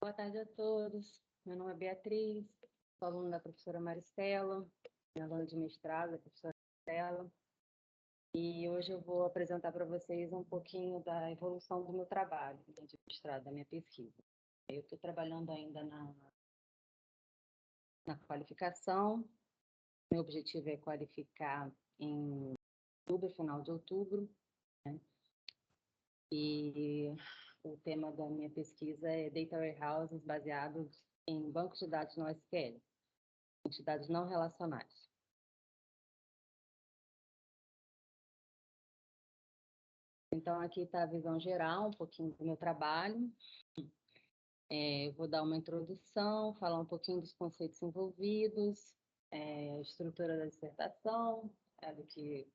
Boa tarde a todos. Meu nome é Beatriz, sou aluna da professora Maristela, minha aluna de mestrado, da professora Maristela, e hoje eu vou apresentar para vocês um pouquinho da evolução do meu trabalho, de mestrado, da minha pesquisa. Eu estou trabalhando ainda na qualificação, meu objetivo é qualificar em outubro, final de outubro, né? E o tema da minha pesquisa é Data Warehouses baseados em bancos de dados NoSQL, bancos de dados não relacionais. Então, aqui está a visão geral, um pouquinho do meu trabalho. Eu vou dar uma introdução, falar um pouquinho dos conceitos envolvidos, estrutura da dissertação, do que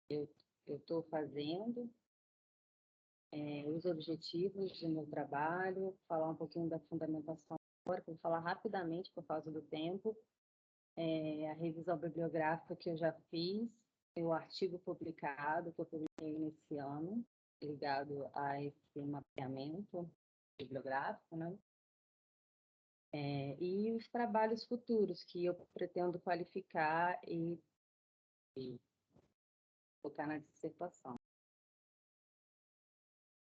eu estou fazendo, os objetivos do meu trabalho, falar um pouquinho da fundamentação teórica, vou falar rapidamente por causa do tempo, a revisão bibliográfica que eu já fiz, o artigo publicado que eu publiquei nesse ano, ligado a esse mapeamento bibliográfico, né? E os trabalhos futuros que eu pretendo qualificar e focar na dissertação.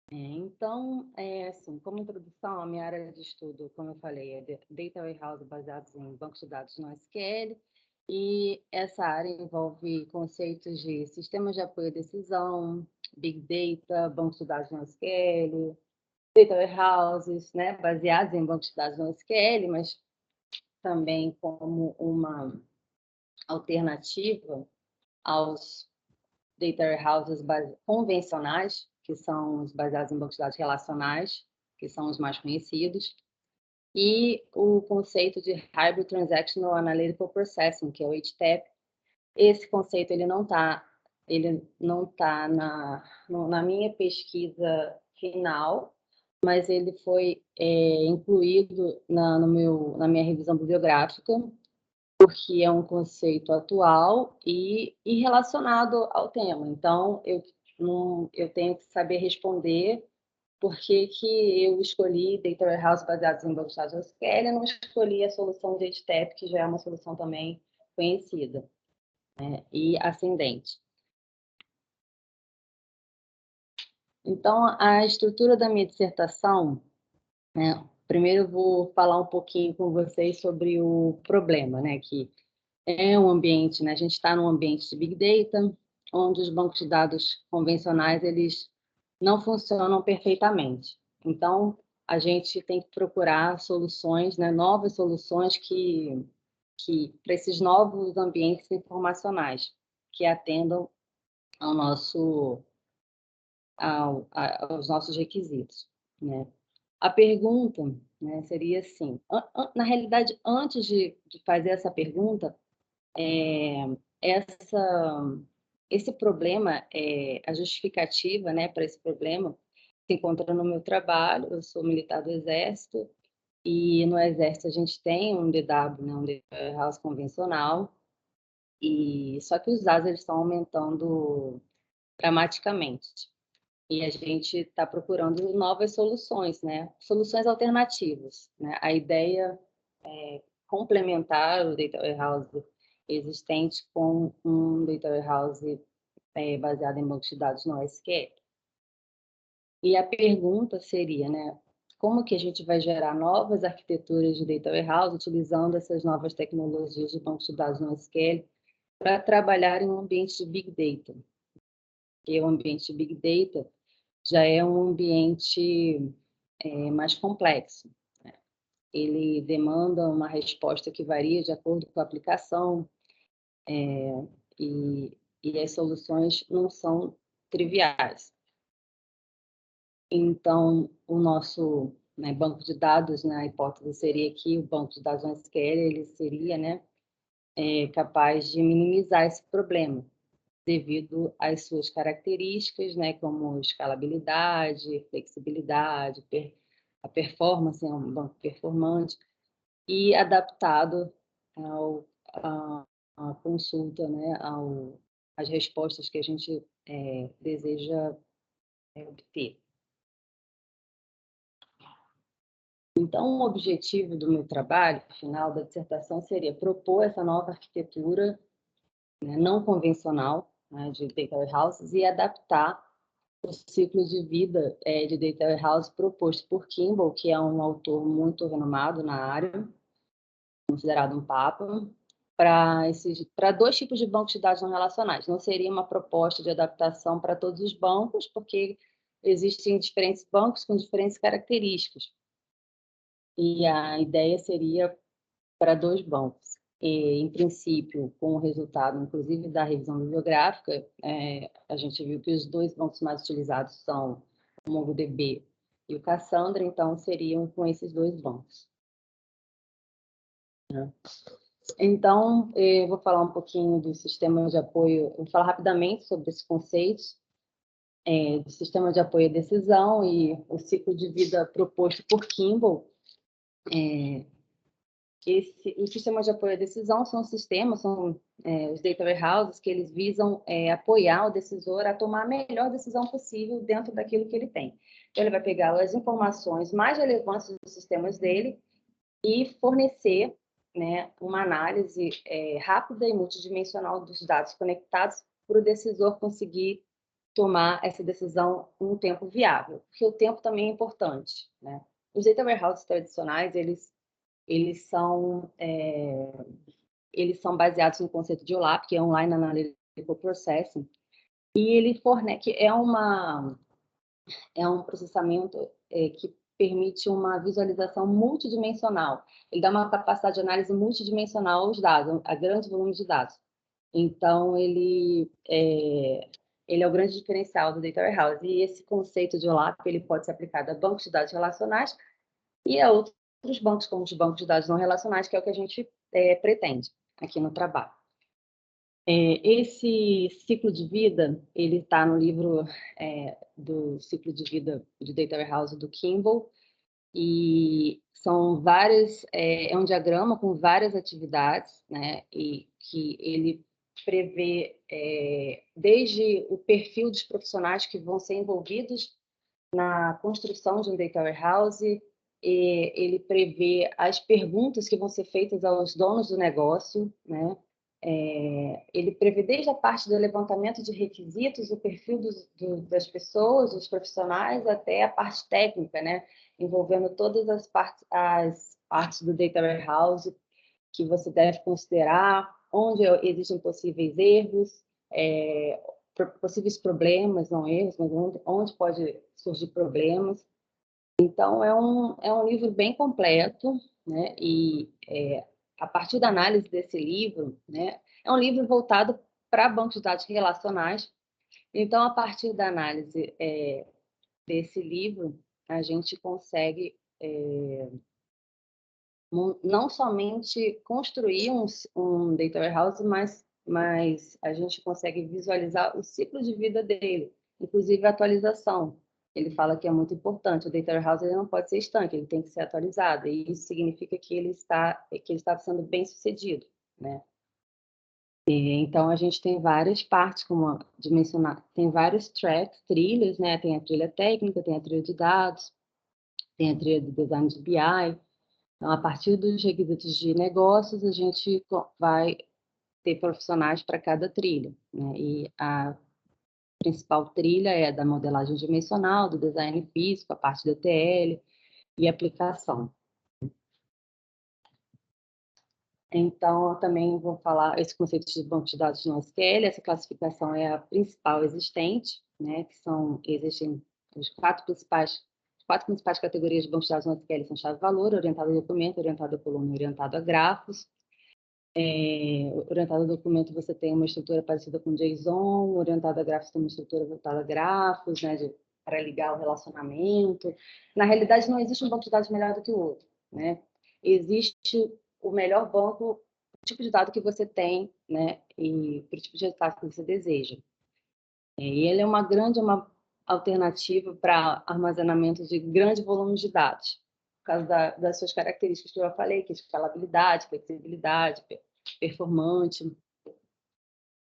Então, assim, como introdução, a minha área de estudo, como eu falei, é Data Warehouse baseados em bancos de dados no SQL, e essa área envolve conceitos de sistemas de apoio à decisão, Big Data, bancos de dados no SQL, Data Warehouses, né, baseados em bancos de dados no SQL, mas também como uma alternativa aos data warehouses convencionais, que são os baseados em bancos de dados relacionais, que são os mais conhecidos, e o conceito de Hybrid Transactional Analytical Processing, que é o HTAP. Esse conceito ele não está na minha pesquisa final, mas ele foi incluído na minha revisão bibliográfica, porque é um conceito atual e relacionado ao tema. Então, eu tenho que saber responder por que eu escolhi Data Warehouse baseados em bancos de dados SQL e não escolhi a solução de HTAP, que já é uma solução também conhecida, né, e ascendente. Então, a estrutura da minha dissertação, né, primeiro eu vou falar um pouquinho com vocês sobre o problema, né, que é um ambiente, né, a gente está num ambiente de Big Data, onde os bancos de dados convencionais, eles não funcionam perfeitamente. Então, a gente tem que procurar soluções, né, novas soluções para esses novos ambientes informacionais, que atendam ao aos nossos requisitos, né? A pergunta, né, seria assim, na realidade, antes de fazer essa pergunta, essa, esse problema, a justificativa, né, para esse problema se encontra no meu trabalho. Eu sou militar do Exército, e no Exército a gente tem um DW, né, um Data House convencional, e só que os dados eles estão aumentando dramaticamente. E a gente está procurando novas soluções, né? Soluções alternativas, né? A ideia é complementar o Data Warehouse existente com um Data Warehouse baseado em bancos de dados no SQL. E a pergunta seria, né? Como que a gente vai gerar novas arquiteturas de Data Warehouse utilizando essas novas tecnologias de bancos de dados no SQL para trabalhar em um ambiente de Big Data? Porque o ambiente de Big Data já é um ambiente mais complexo, né? Ele demanda uma resposta que varia de acordo com a aplicação, e, e as soluções não são triviais. Então, o nosso, né, banco de dados, né, a hipótese seria que o banco de dados SQL ele seria, né, capaz de minimizar esse problema, devido às suas características, né, como escalabilidade, flexibilidade, a performance, é um banco performante, e adaptado à consulta, né, às respostas que a gente deseja obter. Então, o objetivo do meu trabalho, final da dissertação, seria propor essa nova arquitetura, né, não convencional, né, de data warehouses e adaptar o ciclo de vida de data warehouse proposto por Kimball, que é um autor muito renomado na área, considerado um papa, para dois tipos de bancos de dados não relacionais. Não seria uma proposta de adaptação para todos os bancos, porque existem diferentes bancos com diferentes características. E a ideia seria para dois bancos. E, em princípio, com o resultado, inclusive, da revisão bibliográfica, a gente viu que os dois bancos mais utilizados são o MongoDB e o Cassandra, então seriam com esses dois bancos. Né? Então, eu vou falar um pouquinho do sistema de apoio, vou falar rapidamente sobre esses conceitos do sistema de apoio à decisão e o ciclo de vida proposto por Kimball. Os sistemas de apoio à decisão são sistemas, são os data warehouses, que eles visam apoiar o decisor a tomar a melhor decisão possível dentro daquilo que ele tem. Então, ele vai pegar as informações mais relevantes dos sistemas dele e fornecer, né, uma análise rápida e multidimensional dos dados conectados para o decisor conseguir tomar essa decisão em um tempo viável, porque o tempo também é importante, né? Os data warehouses tradicionais, eles são baseados no conceito de OLAP, que é Online Analytical Processing, e ele fornece, que é um processamento que permite uma visualização multidimensional. Ele dá uma capacidade de análise multidimensional aos dados, a grandes volumes de dados. Então, ele é o grande diferencial do Data Warehouse. E esse conceito de OLAP ele pode ser aplicado a bancos de dados relacionais e a outros bancos, como os bancos de dados não relacionais, que é o que a gente pretende aqui no trabalho. Esse ciclo de vida, ele está no livro do ciclo de vida de Data Warehouse do Kimball, e são várias, é um diagrama com várias atividades, né, e que ele prevê desde o perfil dos profissionais que vão ser envolvidos na construção de um data warehouse, ele prevê as perguntas que vão ser feitas aos donos do negócio, né? Ele prevê desde a parte do levantamento de requisitos, o perfil das pessoas, dos profissionais, até a parte técnica, né? Envolvendo todas as partes do data warehouse que você deve considerar, onde existem possíveis erros, possíveis problemas, não erros, mas onde pode surgir problemas. Então, é um livro bem completo, né? E a partir da análise desse livro, né? É um livro voltado para bancos de dados relacionais. Então, a partir da análise desse livro, a gente consegue não somente construir um data warehouse, mas a gente consegue visualizar o ciclo de vida dele, inclusive a atualização. Ele fala que é muito importante, o data warehouse ele não pode ser estanque, ele tem que ser atualizado, e isso significa que ele está sendo bem sucedido, né? Então, a gente tem várias partes, como de mencionar, tem vários tracks, trilhas, né? Tem a trilha técnica, tem a trilha de dados, tem a trilha de design de BI. Então, a partir dos requisitos de negócios, a gente vai ter profissionais para cada trilha, né? E a principal trilha é a da modelagem dimensional, do design físico, a parte do ETL e aplicação. Então, eu também vou falar esse conceito de banco de dados no SQL. Essa classificação é a principal existente, né? Existem os quatro principais categorias de banco de dados no SQL são chave-valor, orientado a documento, orientado a coluna e orientado a grafos. Orientado a documento, você tem uma estrutura parecida com JSON, orientado a grafos tem uma estrutura voltada a grafos, né, para ligar o relacionamento. Na realidade, não existe um banco de dados melhor do que o outro, né? Existe o melhor banco, o tipo de dado que você tem, né, e para o tipo de dado que você deseja. E ele é uma alternativa para armazenamento de grande volume de dados, por causa das suas características que eu já falei, que é escalabilidade, flexibilidade, performante.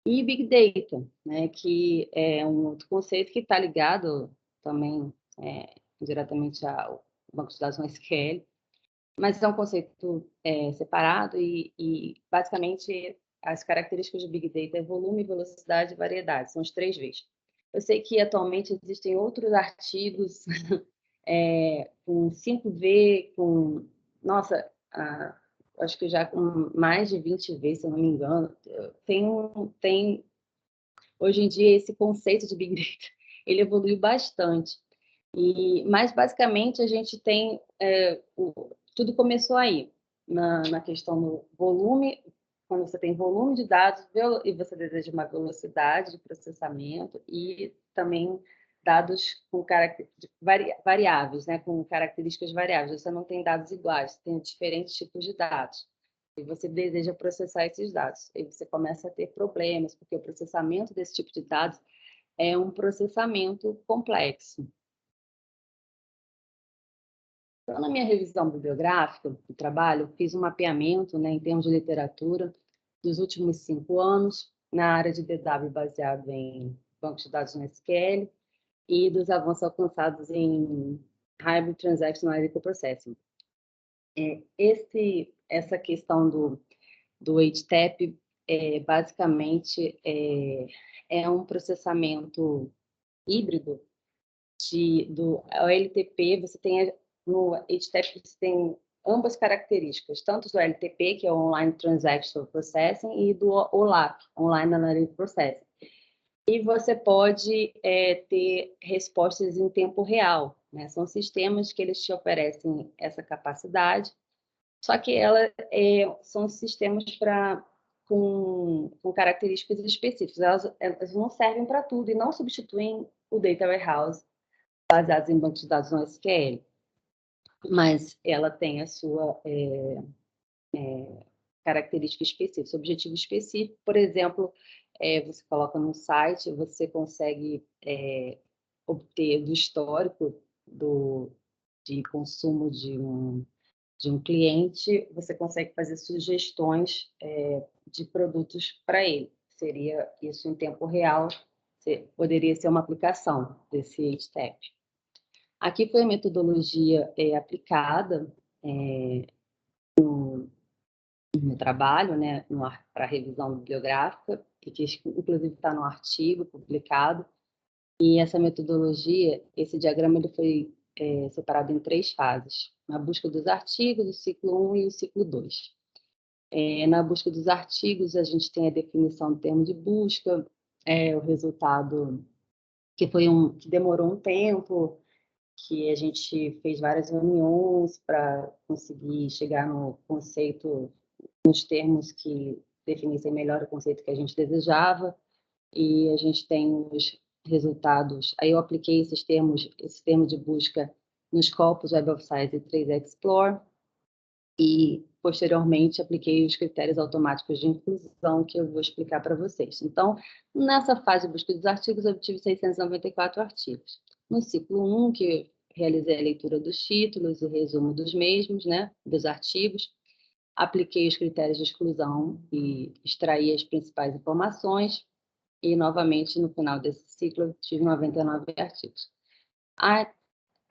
E Big Data, né, que é um outro conceito que está ligado também diretamente ao banco de dados no SQL, mas é um conceito separado e, basicamente, as características do Big Data é volume, velocidade e variedade, são os 3 Vs. Eu sei que atualmente existem outros artigos com 5V, com, nossa, acho que já com mais de 20 V, se eu não me engano. Tem hoje em dia esse conceito de Big Data, ele evoluiu bastante. Mas, basicamente, a gente tem... tudo começou aí, na questão do volume, quando você tem volume de dados e você deseja uma velocidade de processamento e também dados com variáveis, né, com características variáveis. Você não tem dados iguais, você tem diferentes tipos de dados. E você deseja processar esses dados. E você começa a ter problemas, porque o processamento desse tipo de dados é um processamento complexo. Então, na minha revisão bibliográfica do trabalho, fiz um mapeamento, né, em termos de literatura dos últimos 5 anos, na área de DW baseado em bancos de dados no SQL e dos avanços alcançados em Hybrid Transactional Analytical Processing. Essa questão do HTAP, basicamente, é um processamento híbrido do OLTP. Você tem no HTAP, você tem ambas características, tanto do LTP, que é o Online Transactional Processing, e do OLAP, Online Analytic Processing. E você pode ter respostas em tempo real, né? São sistemas que eles te oferecem essa capacidade, só que são sistemas com características específicas. Elas não servem para tudo e não substituem o Data Warehouse baseado em bancos de dados no SQL. Mas ela tem a sua característica específica, seu objetivo específico. Por exemplo, você coloca no site, você consegue obter do histórico de consumo de um cliente, você consegue fazer sugestões de produtos para ele. Seria isso em tempo real, poderia ser uma aplicação desse HTAP. Aqui foi a metodologia aplicada no trabalho, né, para revisão bibliográfica, que inclusive está no artigo publicado. E essa metodologia, esse diagrama, ele foi separado em 3 fases: na busca dos artigos, o ciclo 1 e o ciclo 2. Na busca dos artigos, a gente tem a definição do termo de busca, o resultado que demorou um tempo, que a gente fez várias reuniões para conseguir chegar no conceito, nos termos que definissem melhor o conceito que a gente desejava, e a gente tem os resultados. Aí eu apliquei esse termo de busca nos corpos Web of Science e 3Explore, e posteriormente apliquei os critérios automáticos de inclusão, que eu vou explicar para vocês. Então, nessa fase de busca dos artigos, eu obtive 694 artigos. No ciclo 1, que realizei a leitura dos títulos e resumo dos mesmos, né, dos artigos, apliquei os critérios de exclusão e extraí as principais informações, e, novamente, no final desse ciclo, eu tive 99 artigos.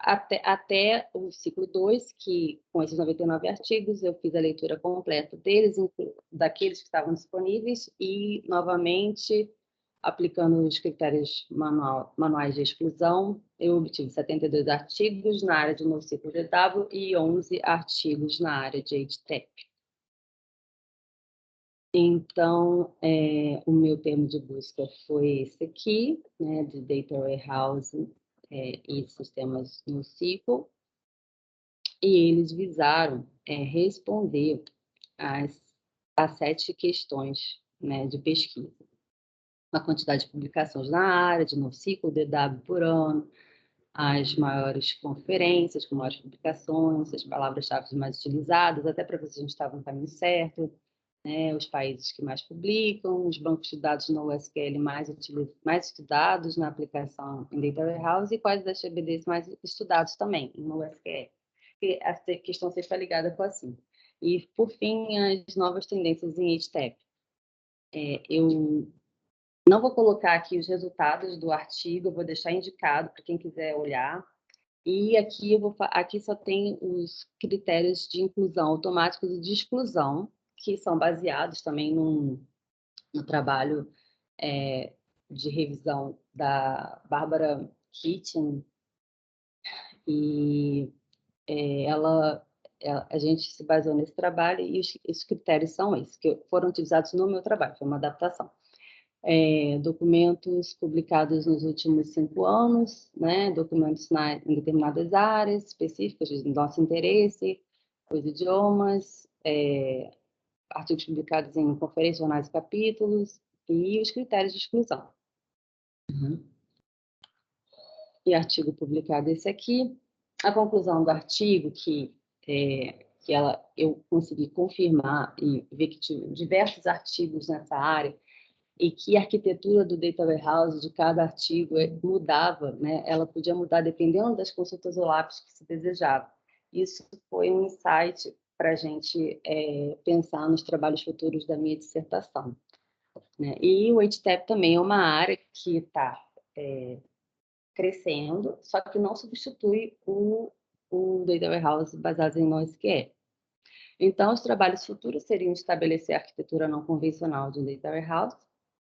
Até o ciclo 2, que com esses 99 artigos, eu fiz a leitura completa deles, daqueles que estavam disponíveis, e, novamente, aplicando os critérios manuais de exclusão, eu obtive 72 artigos na área de NoSQL DW e 11 artigos na área de HTAP. Então, o meu termo de busca foi esse aqui, né, de Data Warehouse e sistemas NoSQL, e eles visaram responder às 7 questões, né, de pesquisa. A quantidade de publicações na área de NoSQL DW por ano, as maiores conferências com maiores publicações, as palavras-chave mais utilizadas, até para ver se a gente estava no caminho certo, né, os países que mais publicam, os bancos de dados no SQL mais estudados na aplicação em Data Warehouse, e quais das DBDs mais estudados também no SQL. E a questão 6 está ligada com assim. E, por fim, as novas tendências em HTAP. Eu não vou colocar aqui os resultados do artigo, eu vou deixar indicado para quem quiser olhar. E aqui só tem os critérios de inclusão automáticos e de exclusão, que são baseados também no trabalho de revisão da Bárbara Kitchen, e a gente se baseou nesse trabalho e os critérios são esses, que foram utilizados no meu trabalho, foi uma adaptação. Documentos publicados nos últimos 5 anos, né, documentos em determinadas áreas específicas do nosso interesse, os idiomas, artigos publicados em conferências, jornais e capítulos, e os critérios de exclusão. Uhum. E artigo publicado esse aqui. A conclusão do artigo, eu consegui confirmar e ver que tinha diversos artigos nessa área, e que a arquitetura do Data Warehouse de cada artigo mudava, né? Ela podia mudar dependendo das consultas OLAPs que se desejava. Isso foi um insight para a gente pensar nos trabalhos futuros da minha dissertação, né? E o HTAP também é uma área que está crescendo, só que não substitui o Data Warehouse baseado em NoSQL. Então, os trabalhos futuros seriam estabelecer a arquitetura não convencional de um Data Warehouse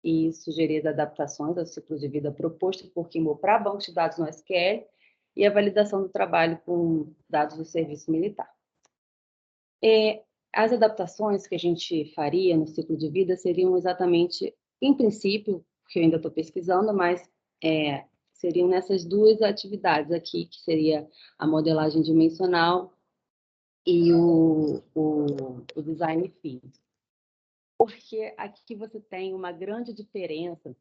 e sugerir adaptações ao ciclo de vida proposto por Kimball para bancos de dados no SQL e a validação do trabalho com dados do serviço militar. As adaptações que a gente faria no ciclo de vida seriam exatamente, em princípio, porque eu ainda estou pesquisando, mas seriam nessas duas atividades aqui, que seria a modelagem dimensional e o design físico. Porque aqui você tem uma grande diferença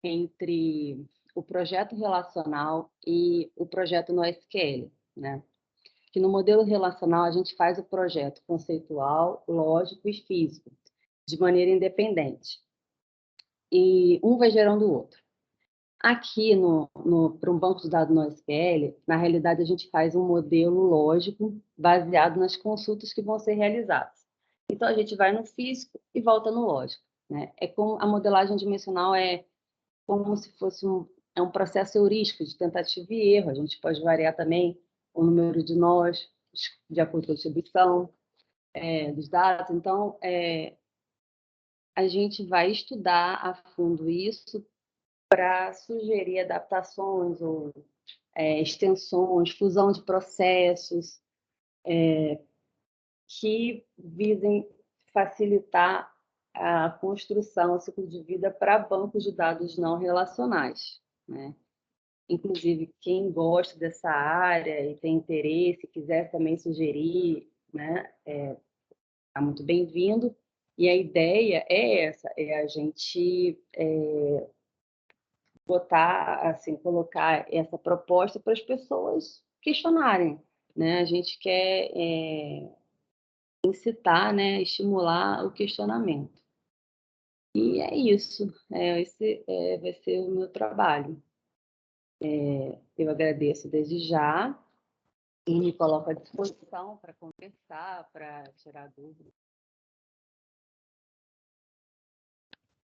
entre o projeto relacional e o projeto no SQL, né? Que no modelo relacional a gente faz o projeto conceitual, lógico e físico, de maneira independente. E um vai gerando o outro. Aqui, para um banco de dados no SQL, na realidade, a gente faz um modelo lógico baseado nas consultas que vão ser realizadas. Então, a gente vai no físico e volta no lógico, né? A modelagem dimensional é como se fosse um processo heurístico de tentativa e erro. A gente pode variar também o número de nós, de acordo com a distribuição dos dados. Então, a gente vai estudar a fundo isso para sugerir adaptações ou extensões, fusão de processos que visem facilitar a construção, o ciclo de vida para bancos de dados não relacionais, né? Inclusive, quem gosta dessa área e tem interesse, quiser também sugerir, né, está muito bem-vindo. E a ideia é essa, a gente assim, colocar essa proposta para as pessoas questionarem, né? A gente quer incitar, né, estimular o questionamento. E é isso, esse vai ser o meu trabalho. Eu agradeço desde já e me coloco à disposição para conversar, para tirar dúvidas.